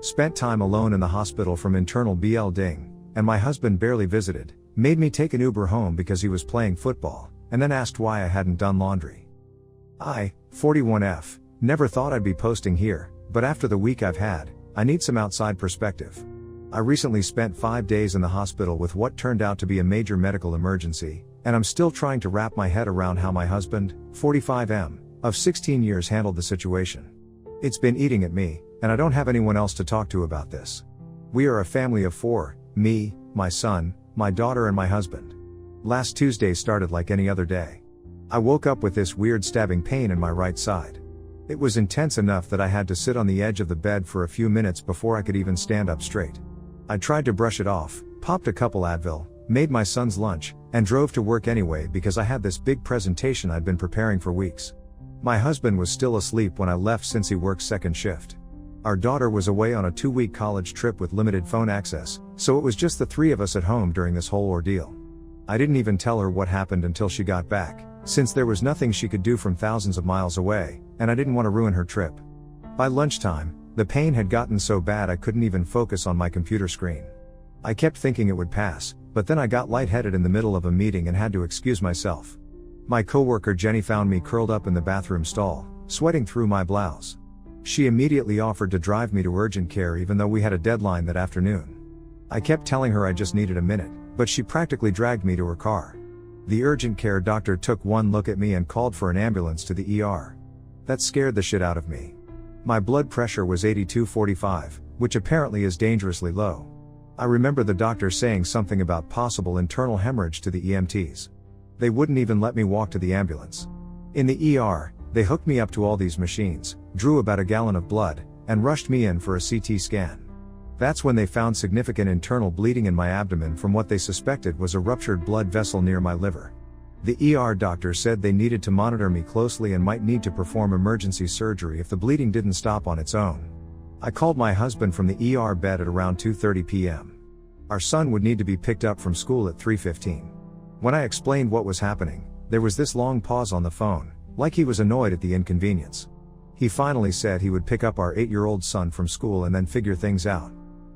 Spent time alone in the hospital from internal Blding, and my husband barely visited, made me take an Uber home because he was playing football, and then asked why I hadn't done laundry. I, 41F, never thought I'd be posting here, but after the week I've had, I need some outside perspective. I recently spent 5 days in the hospital with what turned out to be a major medical emergency, and I'm still trying to wrap my head around how my husband, 45M, of 16 years handled the situation. It's been eating at me, and I don't have anyone else to talk to about this. We are a family of 4, me, my son, my daughter and my husband. Last Tuesday started like any other day. I woke up with this weird stabbing pain in my right side. It was intense enough that I had to sit on the edge of the bed for a few minutes before I could even stand up straight. I tried to brush it off, popped a couple Advil, made my son's lunch, and drove to work anyway because I had this big presentation I'd been preparing for weeks. My husband was still asleep when I left since he works second shift. Our daughter was away on a 2-week college trip with limited phone access, so it was just the 3 of us at home during this whole ordeal. I didn't even tell her what happened until she got back, since there was nothing she could do from thousands of miles away, and I didn't want to ruin her trip. By lunchtime, the pain had gotten so bad I couldn't even focus on my computer screen. I kept thinking it would pass, but then I got lightheaded in the middle of a meeting and had to excuse myself. My coworker Jenny found me curled up in the bathroom stall, sweating through my blouse. She immediately offered to drive me to urgent care even though we had a deadline that afternoon. I kept telling her I just needed a minute, but she practically dragged me to her car. The urgent care doctor took one look at me and called for an ambulance to the ER. That scared the shit out of me. My blood pressure was 82/45, which apparently is dangerously low. I remember the doctor saying something about possible internal hemorrhage to the EMTs. They wouldn't even let me walk to the ambulance. In the ER, they hooked me up to all these machines, drew about a gallon of blood, and rushed me in for a CT scan. That's when they found significant internal bleeding in my abdomen from what they suspected was a ruptured blood vessel near my liver. The ER doctor said they needed to monitor me closely and might need to perform emergency surgery if the bleeding didn't stop on its own. I called my husband from the ER bed at around 2:30 p.m. Our son would need to be picked up from school at 3:15. When I explained what was happening, there was this long pause on the phone, like he was annoyed at the inconvenience. He finally said he would pick up our 8-year-old son from school and then figure things out.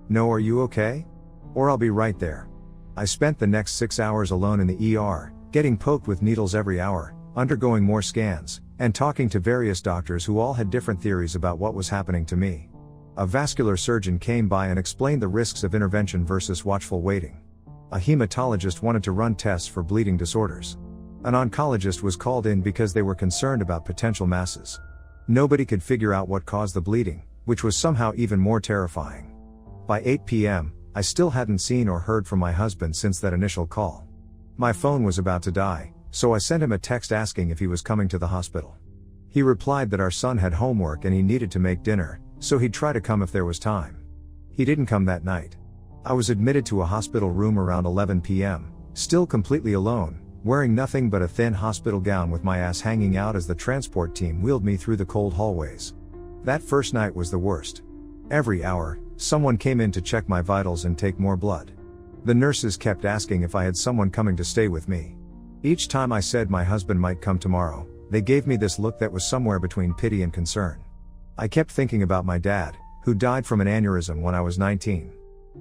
"No, are you okay? Or I'll be right there." I spent the next 6 hours alone in the ER, getting poked with needles every hour, undergoing more scans, and talking to various doctors who all had different theories about what was happening to me. A vascular surgeon came by and explained the risks of intervention versus watchful waiting. A hematologist wanted to run tests for bleeding disorders. An oncologist was called in because they were concerned about potential masses. Nobody could figure out what caused the bleeding, which was somehow even more terrifying. By 8 p.m., I still hadn't seen or heard from my husband since that initial call. My phone was about to die, so I sent him a text asking if he was coming to the hospital. He replied that our son had homework and he needed to make dinner, so he'd try to come if there was time. He didn't come that night. I was admitted to a hospital room around 11 p.m., still completely alone, wearing nothing but a thin hospital gown with my ass hanging out as the transport team wheeled me through the cold hallways. That first night was the worst. Every hour, someone came in to check my vitals and take more blood. The nurses kept asking if I had someone coming to stay with me. Each time I said my husband might come tomorrow, they gave me this look that was somewhere between pity and concern. I kept thinking about my dad, who died from an aneurysm when I was 19.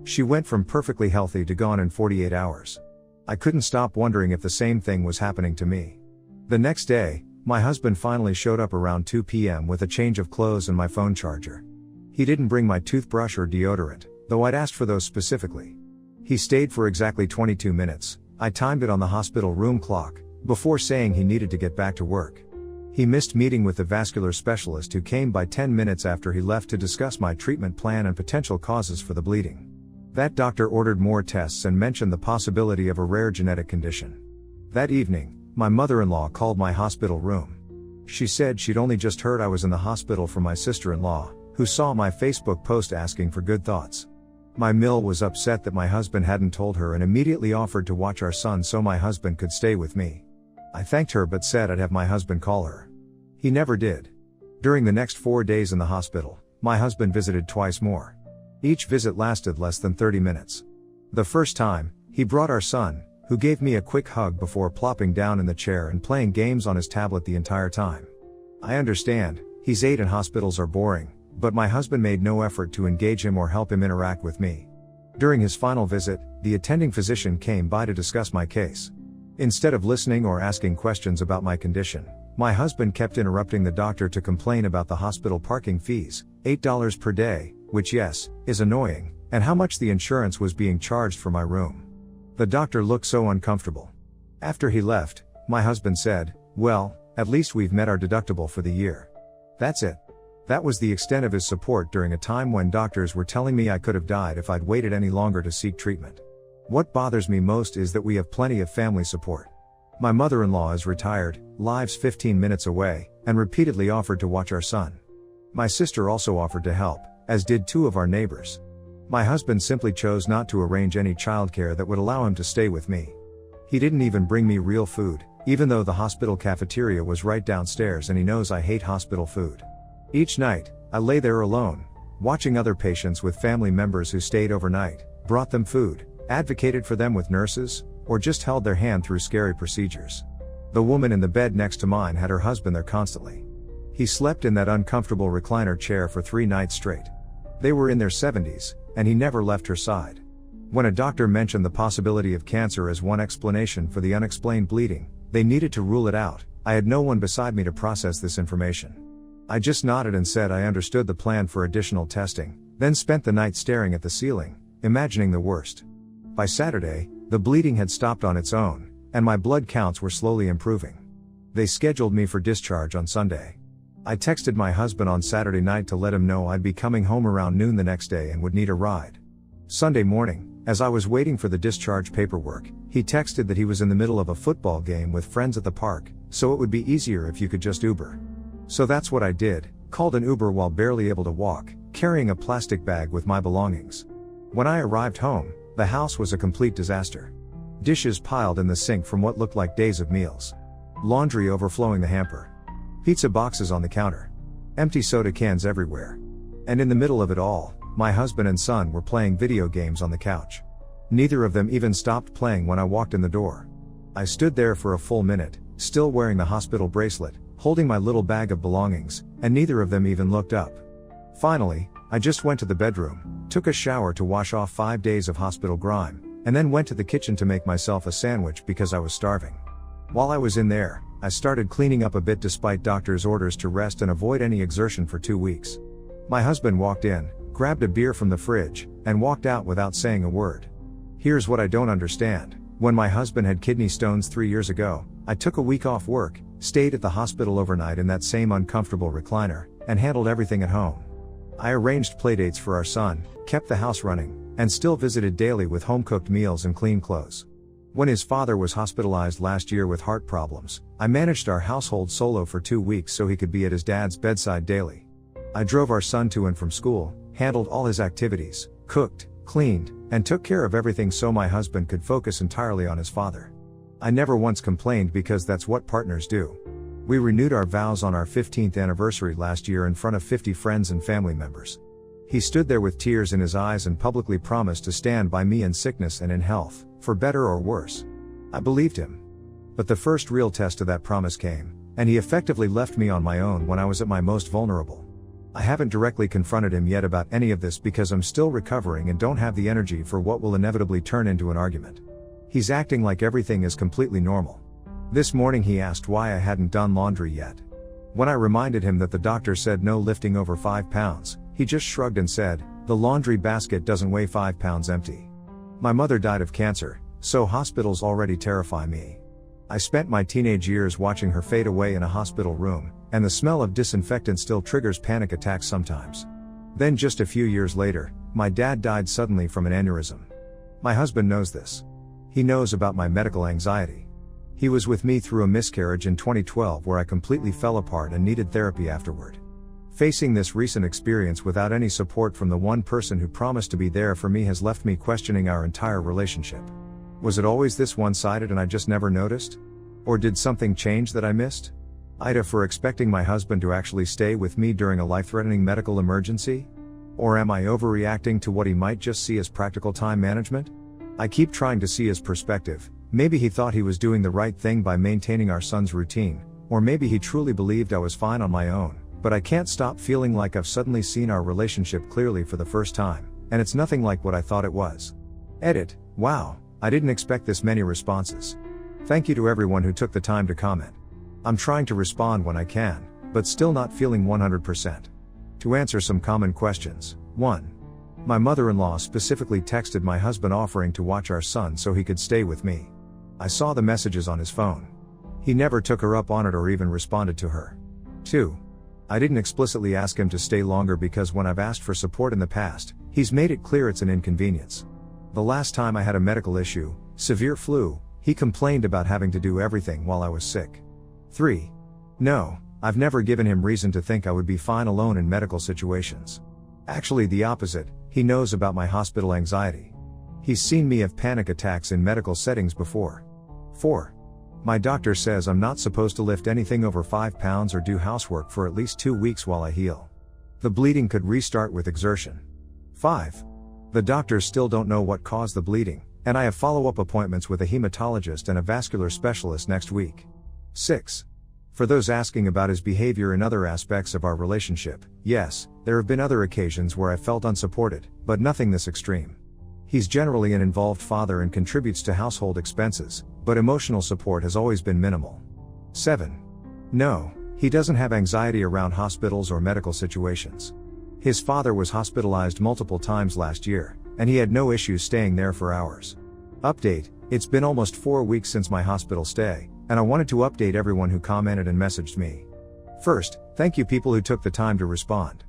She went from perfectly healthy to gone in 48 hours. I couldn't stop wondering if the same thing was happening to me. The next day, my husband finally showed up around 2 p.m. with a change of clothes and my phone charger. He didn't bring my toothbrush or deodorant, though I'd asked for those specifically. He stayed for exactly 22 minutes, I timed it on the hospital room clock, before saying he needed to get back to work. He missed meeting with the vascular specialist who came by 10 minutes after he left to discuss my treatment plan and potential causes for the bleeding. That doctor ordered more tests and mentioned the possibility of a rare genetic condition. That evening, my mother-in-law called my hospital room. She said she'd only just heard I was in the hospital from my sister-in-law, who saw my Facebook post asking for good thoughts. My mill was upset that my husband hadn't told her and immediately offered to watch our son so my husband could stay with me. I thanked her but said I'd have my husband call her. He never did. During the next 4 days in the hospital, my husband visited twice more. Each visit lasted less than 30 minutes. The first time, he brought our son, who gave me a quick hug before plopping down in the chair and playing games on his tablet the entire time. I understand, he's 8 and hospitals are boring, but my husband made no effort to engage him or help him interact with me. During his final visit, the attending physician came by to discuss my case. Instead of listening or asking questions about my condition, my husband kept interrupting the doctor to complain about the hospital parking fees, $8 per day, which yes, is annoying, and how much the insurance was being charged for my room. The doctor looked so uncomfortable. After he left, my husband said, "Well, at least we've met our deductible for the year." That's it. That was the extent of his support during a time when doctors were telling me I could have died if I'd waited any longer to seek treatment. What bothers me most is that we have plenty of family support. My mother-in-law is retired, lives 15 minutes away, and repeatedly offered to watch our son. My sister also offered to help, as did 2 of our neighbors. My husband simply chose not to arrange any childcare that would allow him to stay with me. He didn't even bring me real food, even though the hospital cafeteria was right downstairs and he knows I hate hospital food. Each night, I lay there alone, watching other patients with family members who stayed overnight, brought them food, advocated for them with nurses, or just held their hand through scary procedures. The woman in the bed next to mine had her husband there constantly. He slept in that uncomfortable recliner chair for 3 nights straight. They were in their 70s, and he never left her side. When a doctor mentioned the possibility of cancer as one explanation for the unexplained bleeding, they needed to rule it out. I had no one beside me to process this information. I just nodded and said I understood the plan for additional testing, then spent the night staring at the ceiling, imagining the worst. By Saturday, the bleeding had stopped on its own, and my blood counts were slowly improving. They scheduled me for discharge on Sunday. I texted my husband on Saturday night to let him know I'd be coming home around noon the next day and would need a ride. Sunday morning, as I was waiting for the discharge paperwork, he texted that he was in the middle of a football game with friends at the park, so it would be easier if you could just Uber. So that's what I did, called an Uber while barely able to walk, carrying a plastic bag with my belongings. When I arrived home, the house was a complete disaster. Dishes piled in the sink from what looked like days of meals. Laundry overflowing the hamper. Pizza boxes on the counter. Empty soda cans everywhere. And in the middle of it all, my husband and son were playing video games on the couch. Neither of them even stopped playing when I walked in the door. I stood there for a full minute, still wearing the hospital bracelet, holding my little bag of belongings, and neither of them even looked up. Finally, I just went to the bedroom, took a shower to wash off 5 days of hospital grime, and then went to the kitchen to make myself a sandwich because I was starving. While I was in there, I started cleaning up a bit despite doctor's orders to rest and avoid any exertion for 2 weeks. My husband walked in, grabbed a beer from the fridge, and walked out without saying a word. Here's what I don't understand. When my husband had kidney stones 3 years ago, I took a week off work, stayed at the hospital overnight in that same uncomfortable recliner, and handled everything at home. I arranged playdates for our son, kept the house running, and still visited daily with home-cooked meals and clean clothes. When his father was hospitalized last year with heart problems, I managed our household solo for 2 weeks so he could be at his dad's bedside daily. I drove our son to and from school, handled all his activities, cooked, cleaned, and took care of everything so my husband could focus entirely on his father. I never once complained because that's what partners do. We renewed our vows on our 15th anniversary last year in front of 50 friends and family members. He stood there with tears in his eyes and publicly promised to stand by me in sickness and in health, for better or worse. I believed him. But the first real test of that promise came, and he effectively left me on my own when I was at my most vulnerable. I haven't directly confronted him yet about any of this because I'm still recovering and don't have the energy for what will inevitably turn into an argument. He's acting like everything is completely normal. This morning he asked why I hadn't done laundry yet. When I reminded him that the doctor said no lifting over 5 pounds, he just shrugged and said, "The laundry basket doesn't weigh 5 pounds empty." My mother died of cancer, so hospitals already terrify me. I spent my teenage years watching her fade away in a hospital room, and the smell of disinfectant still triggers panic attacks sometimes. Then just a few years later, my dad died suddenly from an aneurysm. My husband knows this. He knows about my medical anxiety. He was with me through a miscarriage in 2012 where I completely fell apart and needed therapy afterward. Facing this recent experience without any support from the one person who promised to be there for me has left me questioning our entire relationship. Was it always this one-sided and I just never noticed? Or did something change that I missed? Ida, for expecting my husband to actually stay with me during a life-threatening medical emergency? Or am I overreacting to what he might just see as practical time management? I keep trying to see his perspective. Maybe he thought he was doing the right thing by maintaining our son's routine, or maybe he truly believed I was fine on my own, but I can't stop feeling like I've suddenly seen our relationship clearly for the first time, and it's nothing like what I thought it was. Edit. Wow, I didn't expect this many responses. Thank you to everyone who took the time to comment. I'm trying to respond when I can, but still not feeling 100%. To answer some common questions. 1. My mother-in-law specifically texted my husband offering to watch our son so he could stay with me. I saw the messages on his phone. He never took her up on it or even responded to her. 2. I didn't explicitly ask him to stay longer because when I've asked for support in the past, he's made it clear it's an inconvenience. The last time I had a medical issue, severe flu, he complained about having to do everything while I was sick. 3. No, I've never given him reason to think I would be fine alone in medical situations. Actually the opposite, he knows about my hospital anxiety. He's seen me have panic attacks in medical settings before. 4. My doctor says I'm not supposed to lift anything over 5 pounds or do housework for at least 2 weeks while I heal. The bleeding could restart with exertion. 5. The doctors still don't know what caused the bleeding, and I have follow-up appointments with a hematologist and a vascular specialist next week. 6. For those asking about his behavior in other aspects of our relationship, yes, there have been other occasions where I felt unsupported, but nothing this extreme. He's generally an involved father and contributes to household expenses, but emotional support has always been minimal. 7. No, he doesn't have anxiety around hospitals or medical situations. His father was hospitalized multiple times last year, and he had no issues staying there for hours. Update: it's been almost 4 weeks since my hospital stay, and I wanted to update everyone who commented and messaged me. First, thank you people who took the time to respond.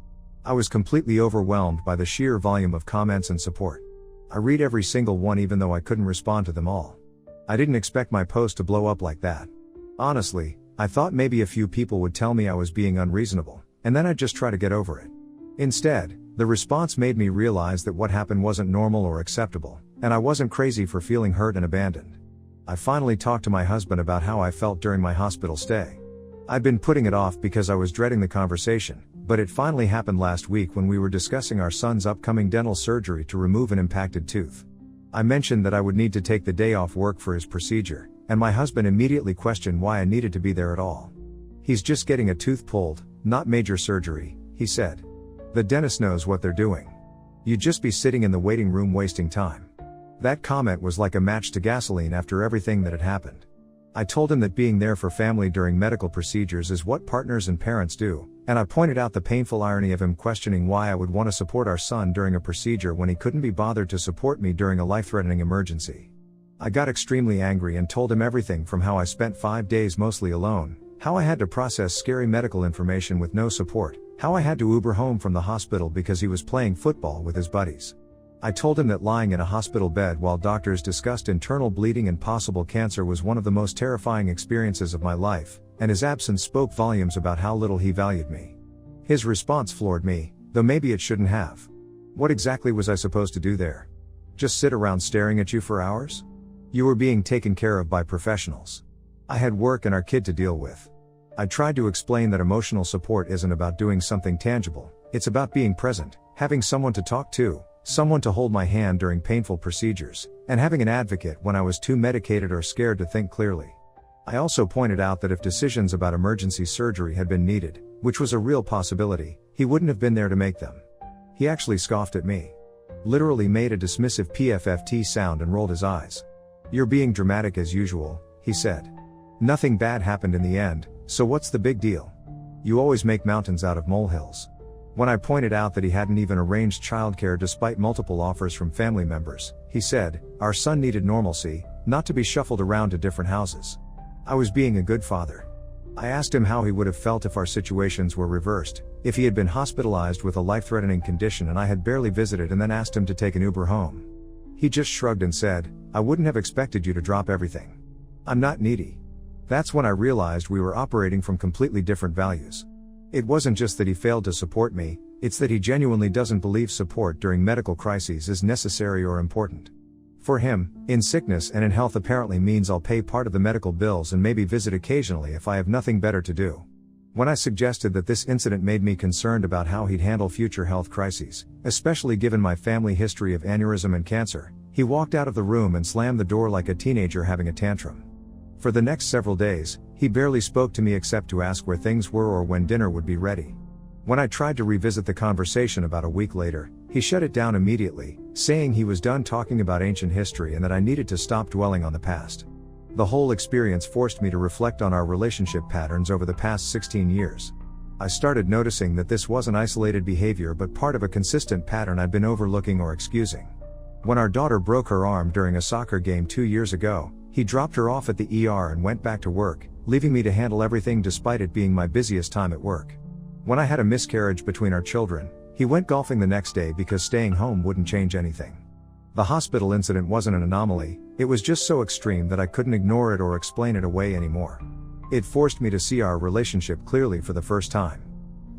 I was completely overwhelmed by the sheer volume of comments and support. I read every single one even though I couldn't respond to them all. I didn't expect my post to blow up like that. Honestly, I thought maybe a few people would tell me I was being unreasonable, and then I'd just try to get over it. Instead, the response made me realize that what happened wasn't normal or acceptable, and I wasn't crazy for feeling hurt and abandoned. I finally talked to my husband about how I felt during my hospital stay. I'd been putting it off because I was dreading the conversation, but it finally happened last week when we were discussing our son's upcoming dental surgery to remove an impacted tooth. I mentioned that I would need to take the day off work for his procedure, and my husband immediately questioned why I needed to be there at all. He's just getting a tooth pulled, not major surgery, he said. The dentist knows what they're doing. You'd just be sitting in the waiting room wasting time. That comment was like a match to gasoline after everything that had happened. I told him that being there for family during medical procedures is what partners and parents do, and I pointed out the painful irony of him questioning why I would want to support our son during a procedure when he couldn't be bothered to support me during a life-threatening emergency. I got extremely angry and told him everything from how I spent 5 days mostly alone, how I had to process scary medical information with no support, how I had to Uber home from the hospital because he was playing football with his buddies. I told him that lying in a hospital bed while doctors discussed internal bleeding and possible cancer was one of the most terrifying experiences of my life, and his absence spoke volumes about how little he valued me. His response floored me, though maybe it shouldn't have. What exactly was I supposed to do there? Just sit around staring at you for hours? You were being taken care of by professionals. I had work and our kid to deal with. I tried to explain that emotional support isn't about doing something tangible, it's about being present, having someone to talk to, someone to hold my hand during painful procedures, and having an advocate when I was too medicated or scared to think clearly. I also pointed out that if decisions about emergency surgery had been needed, which was a real possibility, he wouldn't have been there to make them. He actually scoffed at me. Literally made a dismissive PFFT sound and rolled his eyes. "You're being dramatic as usual," he said. "Nothing bad happened in the end, so what's the big deal? You always make mountains out of molehills." When I pointed out that he hadn't even arranged childcare despite multiple offers from family members, he said, "Our son needed normalcy, not to be shuffled around to different houses." I was being a good father. I asked him how he would have felt if our situations were reversed, if he had been hospitalized with a life-threatening condition and I had barely visited, and then asked him to take an Uber home. He just shrugged and said, "I wouldn't have expected you to drop everything. I'm not needy." That's when I realized we were operating from completely different values. It wasn't just that he failed to support me, it's that he genuinely doesn't believe support during medical crises is necessary or important. For him, in sickness and in health apparently means I'll pay part of the medical bills and maybe visit occasionally if I have nothing better to do. When I suggested that this incident made me concerned about how he'd handle future health crises, especially given my family history of aneurysm and cancer, he walked out of the room and slammed the door like a teenager having a tantrum. For the next several days, he barely spoke to me except to ask where things were or when dinner would be ready. When I tried to revisit the conversation about a week later, he shut it down immediately, saying he was done talking about ancient history and that I needed to stop dwelling on the past. The whole experience forced me to reflect on our relationship patterns over the past 16 years. I started noticing that this wasn't isolated behavior but part of a consistent pattern I'd been overlooking or excusing. When our daughter broke her arm during a soccer game 2 years ago, he dropped her off at the ER and went back to work, leaving me to handle everything despite it being my busiest time at work. When I had a miscarriage between our children, he went golfing the next day because staying home wouldn't change anything. The hospital incident wasn't an anomaly, it was just so extreme that I couldn't ignore it or explain it away anymore. It forced me to see our relationship clearly for the first time.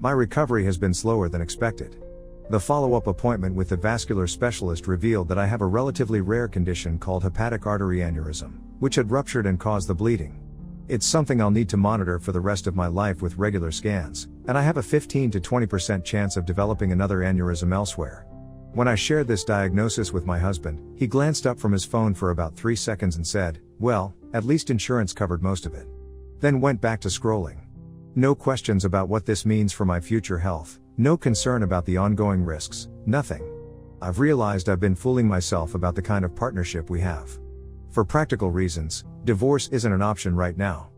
My recovery has been slower than expected. The follow-up appointment with the vascular specialist revealed that I have a relatively rare condition called hepatic artery aneurysm, which had ruptured and caused the bleeding. It's something I'll need to monitor for the rest of my life with regular scans, and I have a 15 to 20% chance of developing another aneurysm elsewhere. When I shared this diagnosis with my husband, he glanced up from his phone for about 3 seconds and said, "Well, at least insurance covered most of it." Then went back to scrolling. No questions about what this means for my future health, no concern about the ongoing risks, nothing. I've realized I've been fooling myself about the kind of partnership we have. For practical reasons, divorce isn't an option right now.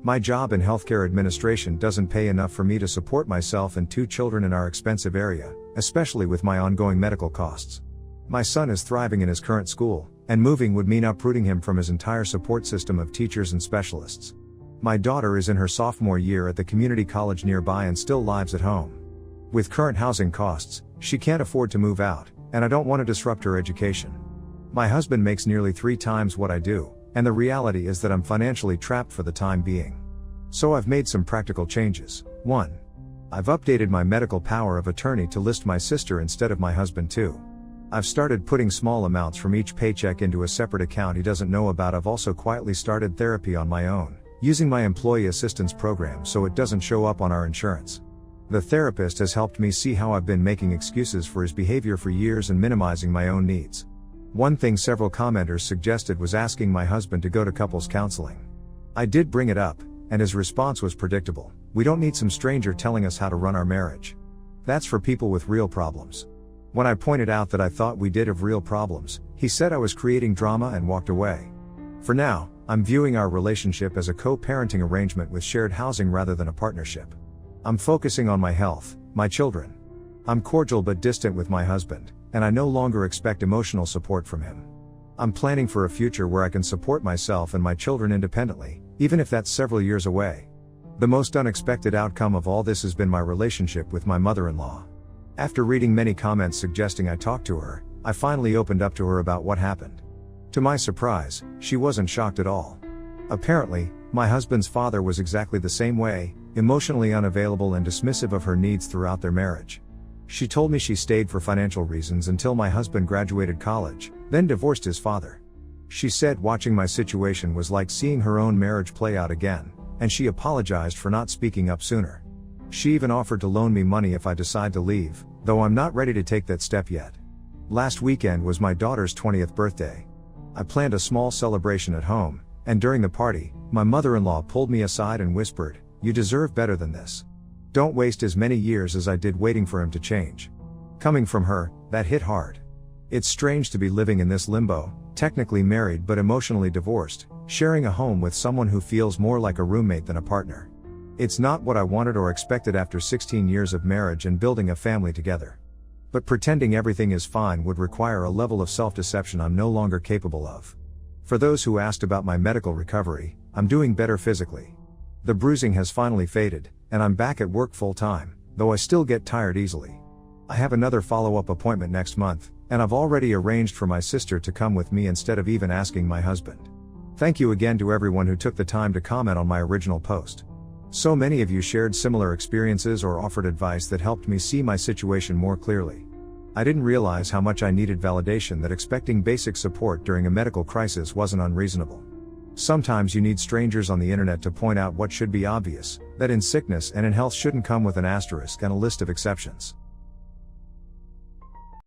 My job in healthcare administration doesn't pay enough for me to support myself and 2 children in our expensive area, especially with my ongoing medical costs. My son is thriving in his current school, and moving would mean uprooting him from his entire support system of teachers and specialists. My daughter is in her sophomore year at the community college nearby and still lives at home. With current housing costs, she can't afford to move out, and I don't want to disrupt her education. My husband makes nearly 3 times what I do, and the reality is that I'm financially trapped for the time being. So I've made some practical changes. 1. I've updated my medical power of attorney to list my sister instead of my husband too. I've started putting small amounts from each paycheck into a separate account he doesn't know about. I've also quietly started therapy on my own, using my employee assistance program so it doesn't show up on our insurance. The therapist has helped me see how I've been making excuses for his behavior for years and minimizing my own needs. One thing several commenters suggested was asking my husband to go to couples counseling. I did bring it up, and his response was predictable. "We don't need some stranger telling us how to run our marriage. That's for people with real problems." When I pointed out that I thought we did have real problems, he said I was creating drama and walked away. For now, I'm viewing our relationship as a co-parenting arrangement with shared housing rather than a partnership. I'm focusing on my health, my children. I'm cordial but distant with my husband, and I no longer expect emotional support from him. I'm planning for a future where I can support myself and my children independently, even if that's several years away. The most unexpected outcome of all this has been my relationship with my mother-in-law. After reading many comments suggesting I talk to her, I finally opened up to her about what happened. To my surprise, she wasn't shocked at all. Apparently, my husband's father was exactly the same way, emotionally unavailable and dismissive of her needs throughout their marriage. She told me she stayed for financial reasons until my husband graduated college, then divorced his father. She said watching my situation was like seeing her own marriage play out again, and she apologized for not speaking up sooner. She even offered to loan me money if I decide to leave, though I'm not ready to take that step yet. Last weekend was my daughter's 20th birthday. I planned a small celebration at home, and during the party, my mother-in-law pulled me aside and whispered, "You deserve better than this. Don't waste as many years as I did waiting for him to change." Coming from her, that hit hard. It's strange to be living in this limbo, technically married but emotionally divorced, sharing a home with someone who feels more like a roommate than a partner. It's not what I wanted or expected after 16 years of marriage and building a family together. But pretending everything is fine would require a level of self-deception I'm no longer capable of. For those who asked about my medical recovery, I'm doing better physically. The bruising has finally faded, and I'm back at work full-time, though I still get tired easily. I have another follow-up appointment next month, and I've already arranged for my sister to come with me instead of even asking my husband. Thank you again to everyone who took the time to comment on my original post. So many of you shared similar experiences or offered advice that helped me see my situation more clearly. I didn't realize how much I needed validation, that expecting basic support during a medical crisis wasn't unreasonable. Sometimes you need strangers on the internet to point out what should be obvious, that in sickness and in health shouldn't come with an asterisk and a list of exceptions.